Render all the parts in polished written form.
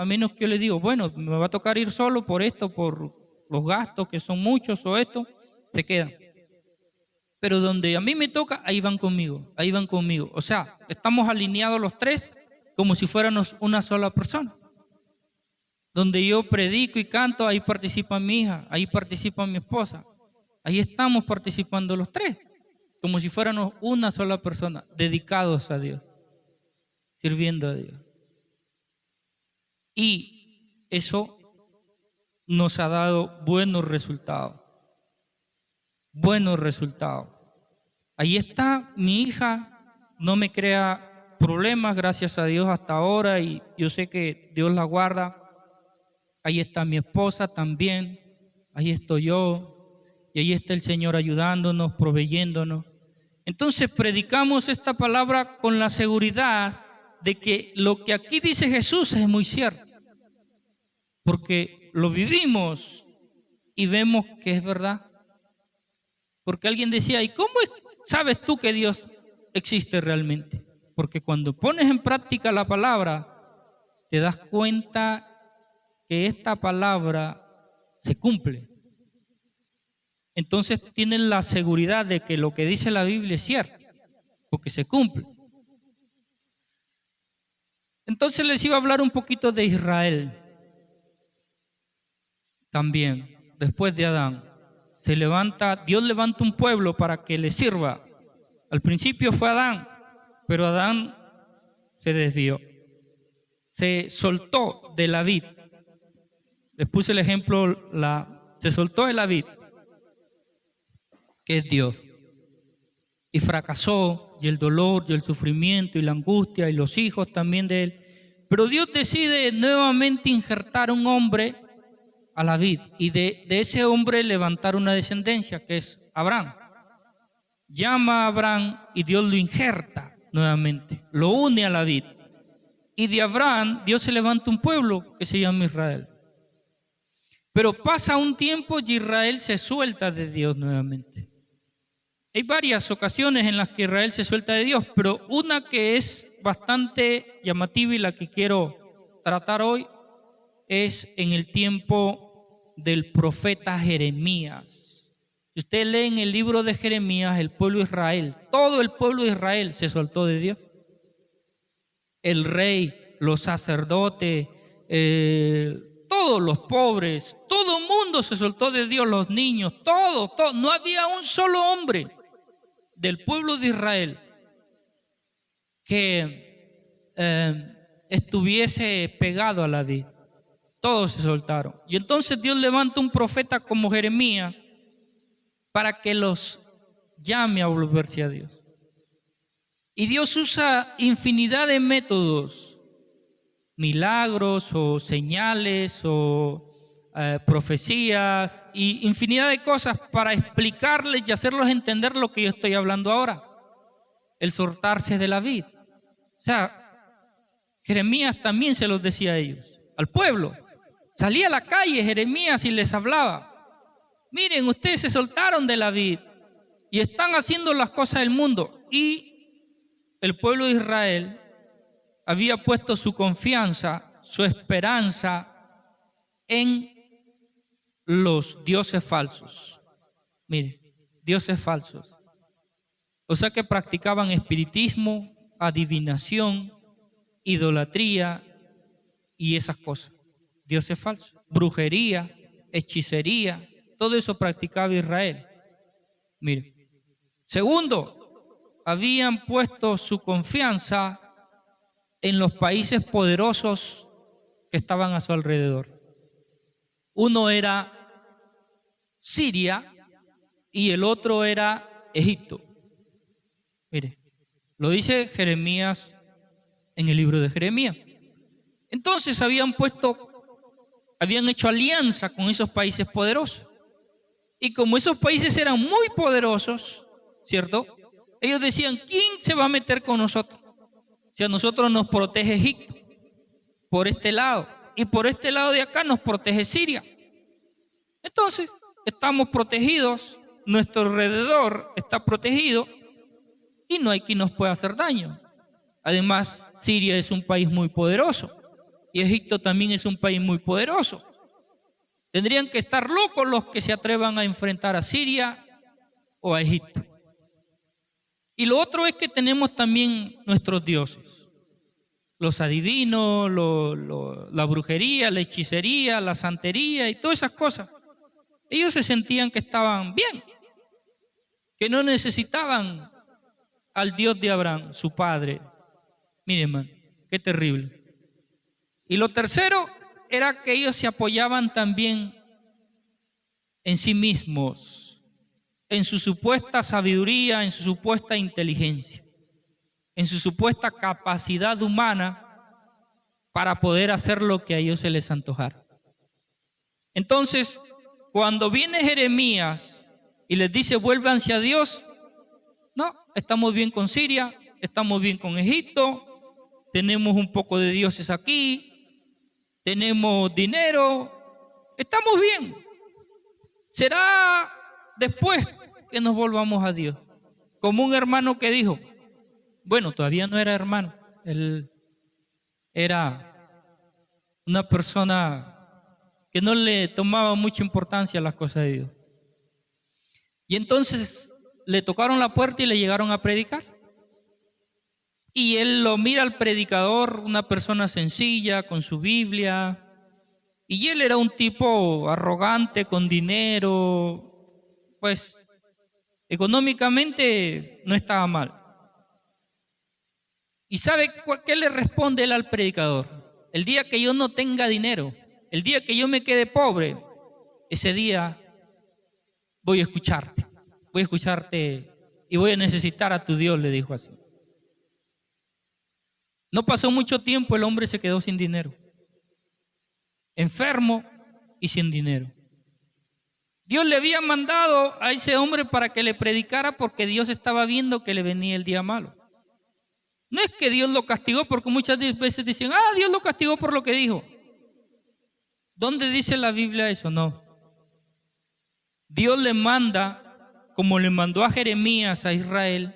a menos que yo le digo, bueno, me va a tocar ir solo por esto, por los gastos que son muchos o esto, se quedan. Pero donde a mí me toca, ahí van conmigo, ahí van conmigo. O sea, estamos alineados los tres como si fuéramos una sola persona. Donde yo predico y canto, ahí participa mi hija, ahí participa mi esposa. Ahí estamos participando los tres, como si fuéramos una sola persona, dedicados a Dios, sirviendo a Dios. Y eso nos ha dado buenos resultados. Buenos resultados. Ahí está mi hija, no me crea problemas, gracias a Dios hasta ahora, y yo sé que Dios la guarda. Ahí está mi esposa también, ahí estoy yo, y ahí está el Señor ayudándonos, proveyéndonos. Entonces predicamos esta palabra con la seguridad de que lo que aquí dice Jesús es muy cierto, porque lo vivimos y vemos que es verdad. Porque alguien decía, ¿y cómo sabes tú que Dios existe realmente? Porque cuando pones en práctica la palabra, te das cuenta que esta palabra se cumple. Entonces tienes la seguridad de que lo que dice la Biblia es cierto, porque se cumple. Entonces les iba a hablar un poquito de Israel. También, después de Adán, Dios levanta un pueblo para que le sirva. Al principio fue Adán, pero Adán se desvió. Se soltó de la vid. Les puse el ejemplo, se soltó de la vid, que es Dios. Y fracasó, y el dolor, y el sufrimiento, y la angustia, y los hijos también de él. Pero Dios decide nuevamente injertar un hombre a la vid, y de ese hombre levantar una descendencia, que es Abraham. Llama a Abraham y Dios lo injerta nuevamente, lo une a la vid. Y de Abraham Dios se levanta un pueblo que se llama Israel. Pero pasa un tiempo y Israel se suelta de Dios nuevamente. Hay varias ocasiones en las que Israel se suelta de Dios, pero una que es bastante llamativa y la que quiero tratar hoy es en el tiempo del profeta Jeremías. Si ustedes leen el libro de Jeremías, el pueblo de Israel, todo el pueblo de Israel se soltó de Dios. El rey, los sacerdotes, todos los pobres, todo el mundo se soltó de Dios, los niños, todo. No había un solo hombre del pueblo de Israel que estuviese pegado a la vid. Todos se soltaron. Y entonces Dios levanta un profeta como Jeremías para que los llame a volverse a Dios. Y Dios usa infinidad de métodos, milagros o señales o profecías y infinidad de cosas para explicarles y hacerlos entender lo que yo estoy hablando ahora. El soltarse de la vid. O sea, Jeremías también se los decía a ellos, al pueblo. Salía a la calle Jeremías y les hablaba. Miren, ustedes se soltaron de la vid y están haciendo las cosas del mundo. Y el pueblo de Israel había puesto su confianza, su esperanza en los dioses falsos. Mire, dioses falsos. O sea que practicaban espiritismo, adivinación, idolatría y esas cosas. Dioses falsos, brujería, hechicería, todo eso practicaba Israel. Mire. Segundo, habían puesto su confianza en los países poderosos que estaban a su alrededor. Uno era Siria y el otro era Egipto. Mire, lo dice Jeremías en el libro de Jeremías. Entonces habían hecho alianza con esos países poderosos. Y como esos países eran muy poderosos, ¿cierto? Ellos decían, ¿quién se va a meter con nosotros? Si a nosotros nos protege Egipto, por este lado, y por este lado de acá nos protege Siria. Entonces, estamos protegidos, nuestro alrededor está protegido, y no hay quien nos pueda hacer daño. Además, Siria es un país muy poderoso. y Egipto también es un país muy poderoso. Tendrían que estar locos los que se atrevan a enfrentar a Siria o a Egipto. Y lo otro es que tenemos también nuestros dioses, los adivinos, la brujería, la hechicería, la santería y todas esas cosas. Ellos se sentían que estaban bien, que no necesitaban al Dios de Abraham, su padre. Miren, hermano, qué terrible. Y lo tercero era que ellos se apoyaban también en sí mismos, en su supuesta sabiduría, en su supuesta inteligencia, en su supuesta capacidad humana para poder hacer lo que a ellos se les antojara. Entonces, cuando viene Jeremías y les dice, vuélvanse a Dios, no, estamos bien con Siria, estamos bien con Egipto, tenemos un poco de dioses aquí, tenemos dinero, estamos bien. Será después que nos volvamos a Dios. Como un hermano que dijo, bueno, todavía no era hermano, él era una persona que no le tomaba mucha importancia a las cosas de Dios. Y entonces le tocaron la puerta y le llegaron a predicar. Y él lo mira al predicador, una persona sencilla, con su Biblia. Y él era un tipo arrogante, con dinero, pues económicamente no estaba mal. ¿Y sabe qué le responde él al predicador? El día que yo no tenga dinero, el día que yo me quede pobre, ese día voy a escucharte y voy a necesitar a tu Dios, le dijo así. No pasó mucho tiempo, el hombre se quedó sin dinero, enfermo y sin dinero. Dios le había mandado a ese hombre para que le predicara porque Dios estaba viendo que le venía el día malo. No es que Dios lo castigó, porque muchas veces dicen, Dios lo castigó por lo que dijo. ¿Dónde dice la Biblia eso? No. Dios le manda, como le mandó a Jeremías a Israel,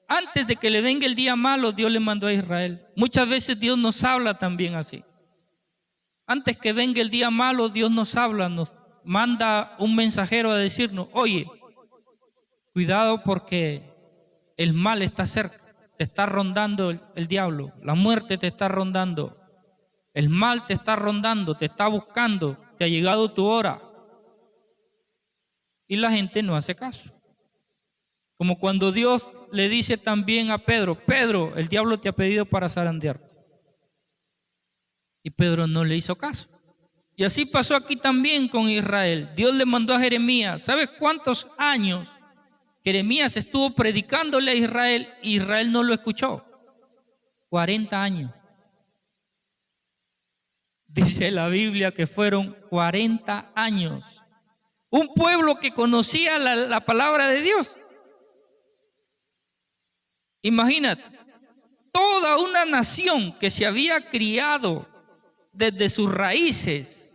antes de que le venga el día malo, Dios le mandó a Israel. Muchas veces Dios nos habla también así. Antes que venga el día malo, Dios nos habla, nos manda un mensajero a decirnos, oye, cuidado porque el mal está cerca, te está rondando el diablo, la muerte te está rondando, el mal te está rondando, te está buscando, te ha llegado tu hora. Y la gente no hace caso. Como cuando Dios le dice también a Pedro, Pedro, el diablo te ha pedido para zarandearte. Y Pedro no le hizo caso. Y así pasó aquí también con Israel. Dios le mandó a Jeremías. ¿Sabes cuántos años Jeremías estuvo predicándole a Israel y Israel no lo escuchó? 40 años. Dice la Biblia que fueron 40 años. Un pueblo que conocía la palabra de Dios. Imagínate, toda una nación que se había criado desde sus raíces.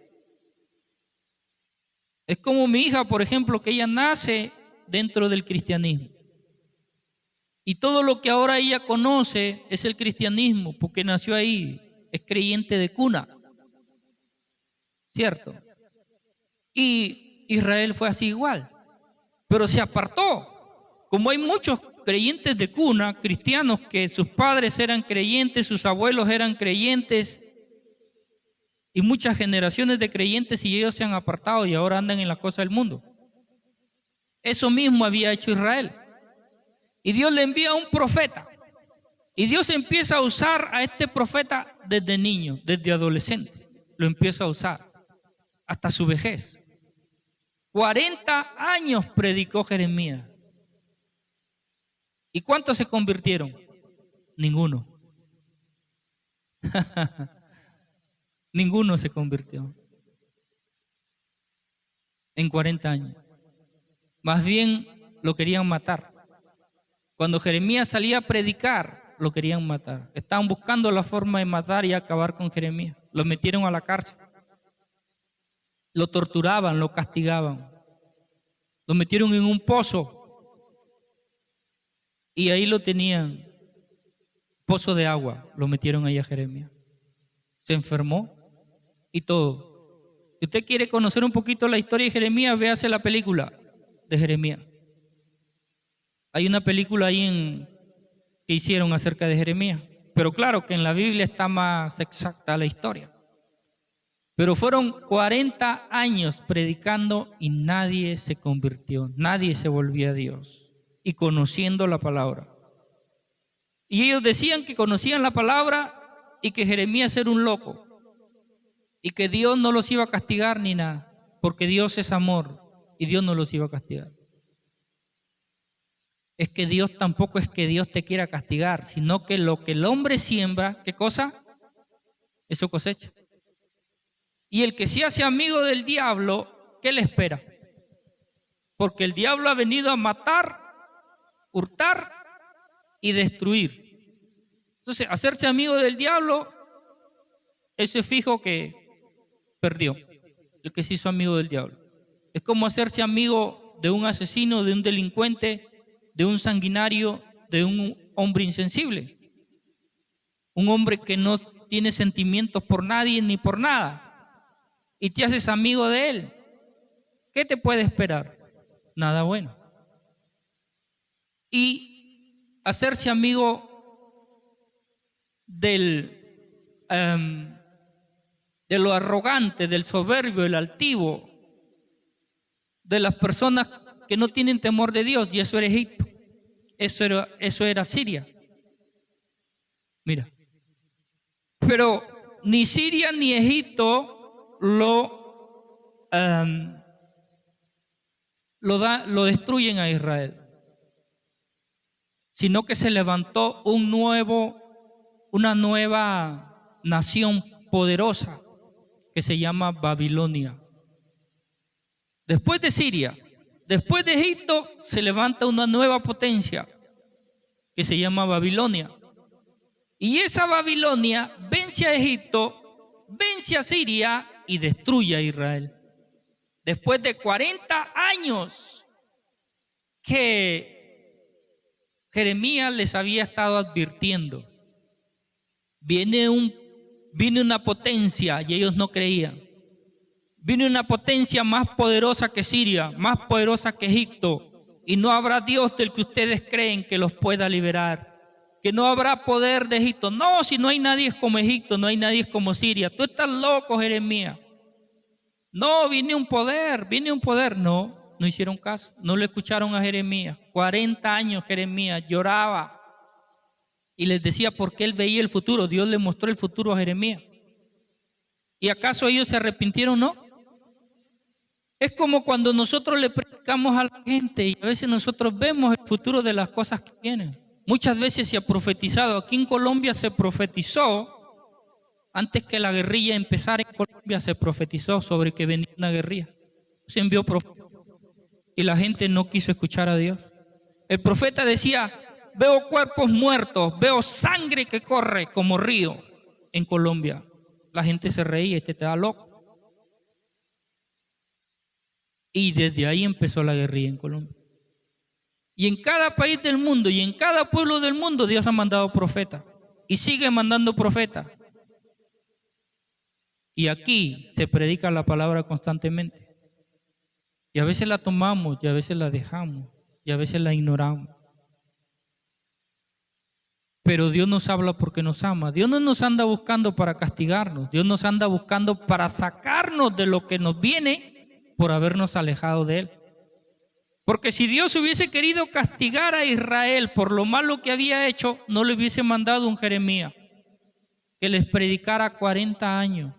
Es como mi hija, por ejemplo, que ella nace dentro del cristianismo. Y todo lo que ahora ella conoce es el cristianismo, porque nació ahí, es creyente de cuna. ¿Cierto? Y Israel fue así igual, pero se apartó. Como hay muchos creyentes de cuna, cristianos, que sus padres eran creyentes, sus abuelos eran creyentes, y muchas generaciones de creyentes, y ellos se han apartado y ahora andan en las cosas del mundo. Eso mismo había hecho Israel. Y Dios le envía a un profeta. Y Dios empieza a usar a este profeta desde niño, desde adolescente. Lo empieza a usar hasta su vejez. 40 años predicó Jeremías. ¿Y cuántos se convirtieron? Ninguno. Ninguno se convirtió en 40 años. Más bien lo querían matar. Cuando Jeremías salía a predicar, lo querían matar. Estaban buscando la forma de matar y acabar con Jeremías. Lo metieron a la cárcel. Lo torturaban, lo castigaban. Lo metieron en un pozo. Y ahí lo tenían. Pozo de agua. Lo metieron ahí a Jeremías. se enfermó y todo. Si usted quiere conocer un poquito la historia de Jeremías, véase la película de Jeremías. Hay una película ahí que hicieron acerca de Jeremías, pero claro que en la Biblia está más exacta la historia. Pero fueron 40 años predicando y nadie se convirtió, nadie se volvió a Dios y conociendo la palabra. Y ellos decían que conocían la palabra y que Jeremías era un loco y que Dios no los iba a castigar ni nada, porque Dios es amor y Dios no los iba a castigar. Es que Dios tampoco es que Dios te quiera castigar, sino que lo que el hombre siembra, ¿qué cosa? Eso cosecha. Y el que se hace amigo del diablo, ¿qué le espera? Porque el diablo ha venido a matar, hurtar y destruir. Entonces, hacerse amigo del diablo, eso es fijo que perdió, el que se hizo amigo del diablo. Es como hacerse amigo de un asesino, de un delincuente, de un sanguinario, de un hombre insensible. Un hombre que no tiene sentimientos por nadie ni por nada. Y te haces amigo de él. ¿Qué te puede esperar? Nada bueno. Y hacerse amigo de lo arrogante, del soberbio, del altivo, de las personas que no tienen temor de Dios, y eso era Egipto, eso era Siria. Mira, pero ni Siria ni Egipto lo destruyen a Israel, sino que se levantó una nueva nación poderosa que se llama Babilonia. Después de Siria, después de Egipto, se levanta una nueva potencia que se llama Babilonia. Y esa Babilonia vence a Egipto, vence a Siria y destruye a Israel. Después de 40 años que Jeremías les había estado advirtiendo, viene una potencia y ellos no creían. Viene una potencia más poderosa que Siria, más poderosa que Egipto, y no habrá Dios del que ustedes creen que los pueda liberar, que no habrá poder de Egipto. No, si no hay nadie como Egipto, no hay nadie como Siria. Tú estás loco, Jeremías. No, viene un poder. No hicieron caso, no le escucharon a Jeremías. 40 años Jeremías lloraba y les decía porque él veía el futuro. Dios le mostró el futuro a Jeremías. ¿Y acaso ellos se arrepintieron? No. Es como cuando nosotros le predicamos a la gente y a veces nosotros vemos el futuro de las cosas que vienen. Muchas veces se ha profetizado. Aquí en Colombia se profetizó, antes que la guerrilla empezara en Colombia, se profetizó sobre que venía una guerrilla. Se envió profeta y la gente no quiso escuchar a Dios. El profeta decía: veo cuerpos muertos, veo sangre que corre como río en Colombia. La gente se reía, te da loco. Y desde ahí empezó la guerrilla en Colombia. Y en cada país del mundo y en cada pueblo del mundo Dios ha mandado profetas y sigue mandando profetas. Y aquí se predica la palabra constantemente. Y a veces la tomamos y a veces la dejamos y a veces la ignoramos. Pero Dios nos habla porque nos ama. Dios no nos anda buscando para castigarnos. Dios nos anda buscando para sacarnos de lo que nos viene por habernos alejado de Él. Porque si Dios hubiese querido castigar a Israel por lo malo que había hecho, no le hubiese mandado un Jeremías que les predicara 40 años.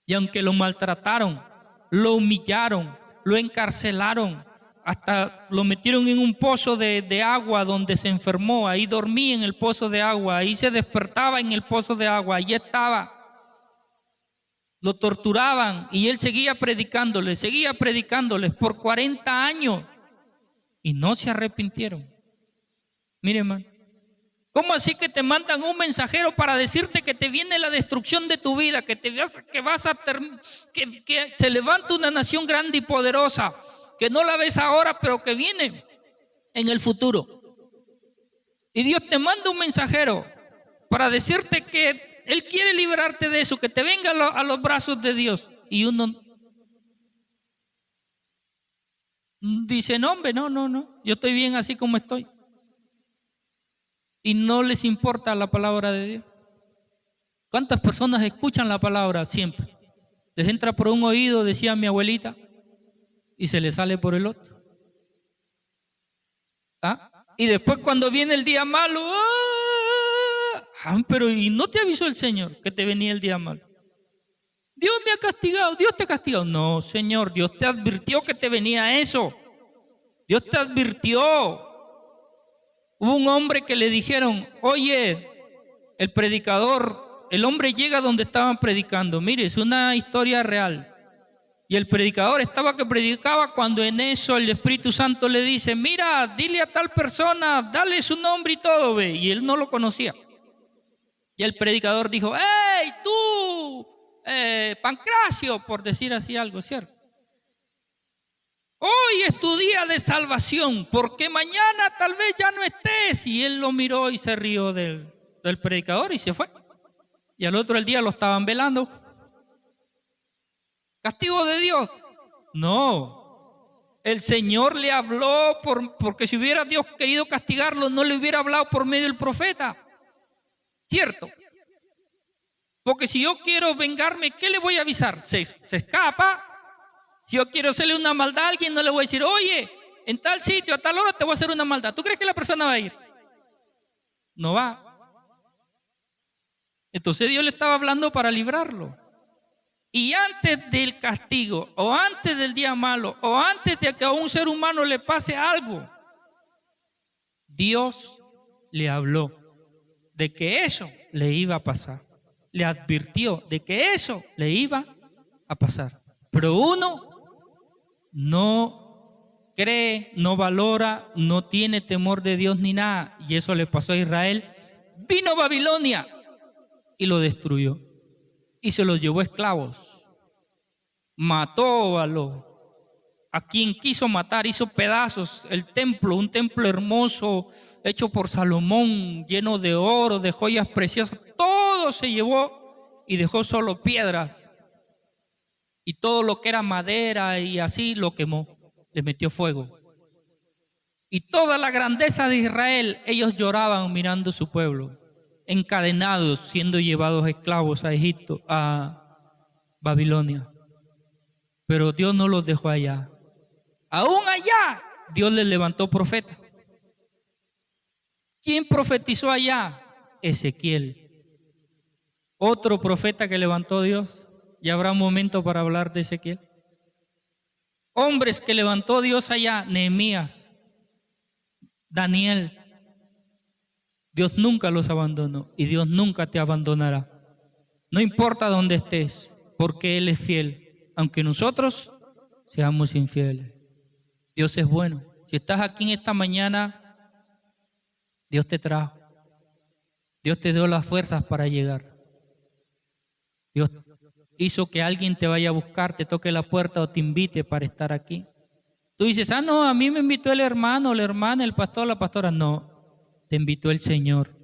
Y aunque lo maltrataron, lo humillaron, lo encarcelaron, hasta lo metieron en un pozo de agua donde se enfermó, ahí dormía en el pozo de agua, ahí se despertaba en el pozo de agua, ahí estaba. Lo torturaban y él seguía predicándoles por 40 años y no se arrepintieron. Mire, hermano, ¿cómo así que te mandan un mensajero para decirte que te viene la destrucción de tu vida, que se levanta una nación grande y poderosa, que no la ves ahora, pero que viene en el futuro? Y Dios te manda un mensajero para decirte que Él quiere librarte de eso, que te venga a los brazos de Dios. Y uno dice, no, hombre, no, yo estoy bien así como estoy. Y no les importa la palabra de Dios. ¿Cuántas personas escuchan la palabra siempre? Les entra por un oído, decía mi abuelita, y se les sale por el otro. ¿Ah? Y después cuando viene el día malo, pero ¿y no te avisó el Señor que te venía el día malo? Dios me ha castigado, Dios te ha castigado. No, Señor, Dios te advirtió que te venía eso. Dios te advirtió. Hubo un hombre que le dijeron, oye, el predicador, el hombre llega donde estaban predicando. Mire, es una historia real. Y el predicador estaba que predicaba cuando en eso el Espíritu Santo le dice, mira, dile a tal persona, dale su nombre y todo, ve. Y él no lo conocía. Y el predicador dijo, ¡hey, tú, Pancracio! Por decir así algo, ¿cierto? Hoy es tu día de salvación, porque mañana tal vez ya no estés. Y él lo miró y se rió del predicador y se fue. Y al otro día lo estaban velando. ¿Castigo de Dios? No. El Señor le habló porque si hubiera Dios querido castigarlo, no le hubiera hablado por medio del profeta. ¿Cierto? Porque si yo quiero vengarme, ¿qué le voy a avisar? Se escapa. Si yo quiero hacerle una maldad a alguien, no le voy a decir, oye, en tal sitio, a tal hora te voy a hacer una maldad. ¿Tú crees que la persona va a ir? No va. Entonces Dios le estaba hablando para librarlo. Y antes del castigo, o antes del día malo, o antes de que a un ser humano le pase algo, Dios le habló de que eso le iba a pasar. Le advirtió de que eso le iba a pasar. Pero uno no cree, no valora, no tiene temor de Dios ni nada. Y eso le pasó a Israel. Vino Babilonia y lo destruyó. Y se los llevó esclavos. Mató a quien quiso matar, hizo pedazos el templo, un templo hermoso hecho por Salomón, lleno de oro, de joyas preciosas. Todo se llevó y dejó solo piedras. Y todo lo que era madera y así lo quemó, le metió fuego. Y toda la grandeza de Israel, ellos lloraban mirando su pueblo, encadenados, siendo llevados esclavos a Egipto, a Babilonia. Pero Dios no los dejó allá. Aún allá, Dios les levantó profetas. ¿Quién profetizó allá? Ezequiel. Otro profeta que levantó Dios. Ya habrá un momento para hablar de Ezequiel. Hombres que levantó Dios allá, Nehemías, Daniel. Dios nunca los abandonó y Dios nunca te abandonará. No importa dónde estés, porque Él es fiel, aunque nosotros seamos infieles. Dios es bueno. Si estás aquí en esta mañana, Dios te trajo. Dios te dio las fuerzas para llegar. Dios hizo que alguien te vaya a buscar, te toque la puerta o te invite para estar aquí. Tú dices, no, a mí me invitó el hermano, la hermana, el pastor, la pastora. No, te invitó el Señor.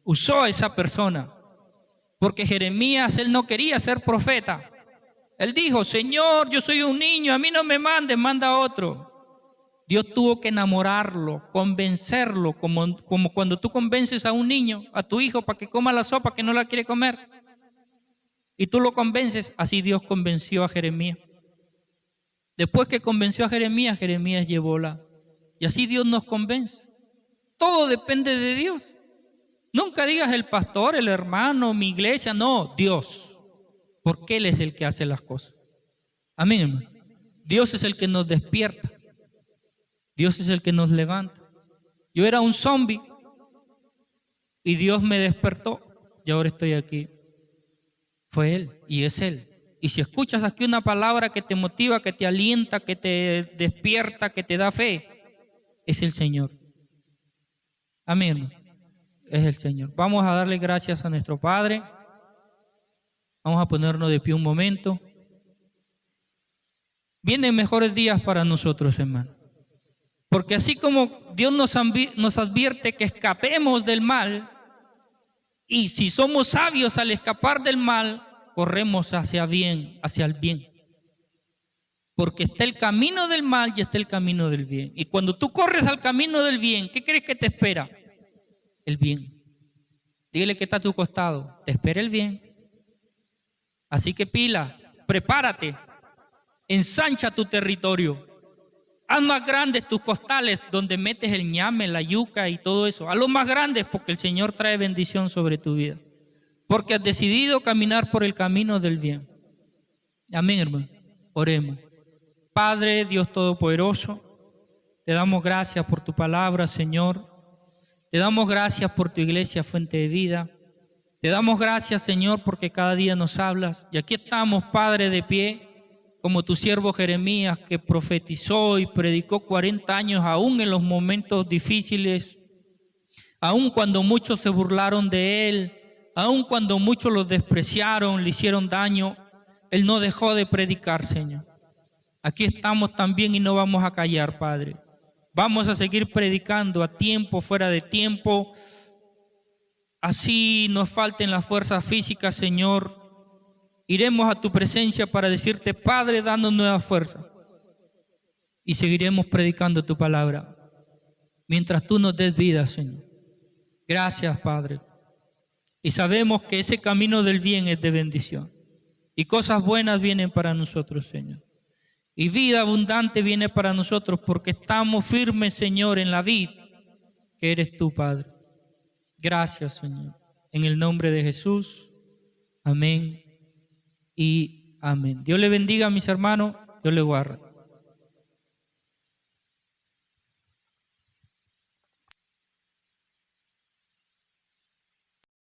Usó a esa persona. Porque Jeremías, él no quería ser profeta. Él dijo, Señor, yo soy un niño, a mí no me mandes, manda a otro. Dios tuvo que enamorarlo, convencerlo, como cuando tú convences a un niño, a tu hijo, para que coma la sopa que no la quiere comer. Y tú lo convences, así Dios convenció a Jeremías. Después que convenció a Jeremías, Jeremías llevó y así Dios nos convence. Todo depende de Dios. Nunca digas el pastor, el hermano, mi iglesia, no, Dios. Porque Él es el que hace las cosas. Amén, hermano. Dios es el que nos despierta. Dios es el que nos levanta. Yo era un zombie y Dios me despertó y ahora estoy aquí. Fue Él y es Él. Y si escuchas aquí una palabra que te motiva, que te alienta, que te despierta, que te da fe, es el Señor. Amén, hermano. Es el Señor. Vamos a darle gracias a nuestro Padre. Vamos a ponernos de pie un momento. Vienen mejores días para nosotros, hermano. Porque así como Dios nos advierte que escapemos del mal Y si somos sabios al escapar del mal, corremos hacia el bien. Porque está el camino del mal y está el camino del bien. Y cuando tú corres al camino del bien, ¿qué crees que te espera? El bien. Dígale que está a tu costado, te espera el bien. Así que pila, prepárate, ensancha tu territorio. Haz más grandes tus costales donde metes el ñame, la yuca y todo eso. Hazlo más grandes porque el Señor trae bendición sobre tu vida. Porque has decidido caminar por el camino del bien. Amén, hermano. Oremos. Padre, Dios Todopoderoso, te damos gracias por tu palabra, Señor. Te damos gracias por tu iglesia, Fuente de Vida. Te damos gracias, Señor, porque cada día nos hablas. Y aquí estamos, Padre, de pie, como tu siervo Jeremías, que profetizó y predicó 40 años, aún en los momentos difíciles, aún cuando muchos se burlaron de él, aún cuando muchos lo despreciaron, le hicieron daño, él no dejó de predicar, Señor. Aquí estamos también y no vamos a callar, Padre. Vamos a seguir predicando a tiempo, fuera de tiempo. Así nos falten las fuerzas físicas, Señor. Iremos a tu presencia para decirte, Padre, danos nueva fuerza. Y seguiremos predicando tu palabra mientras tú nos des vida, Señor. Gracias, Padre. Y sabemos que ese camino del bien es de bendición. Y cosas buenas vienen para nosotros, Señor. Y vida abundante viene para nosotros porque estamos firmes, Señor, en la vid que eres tú, Padre. Gracias, Señor. En el nombre de Jesús. Amén y amén. Dios le bendiga, mis hermanos. Dios le guarde.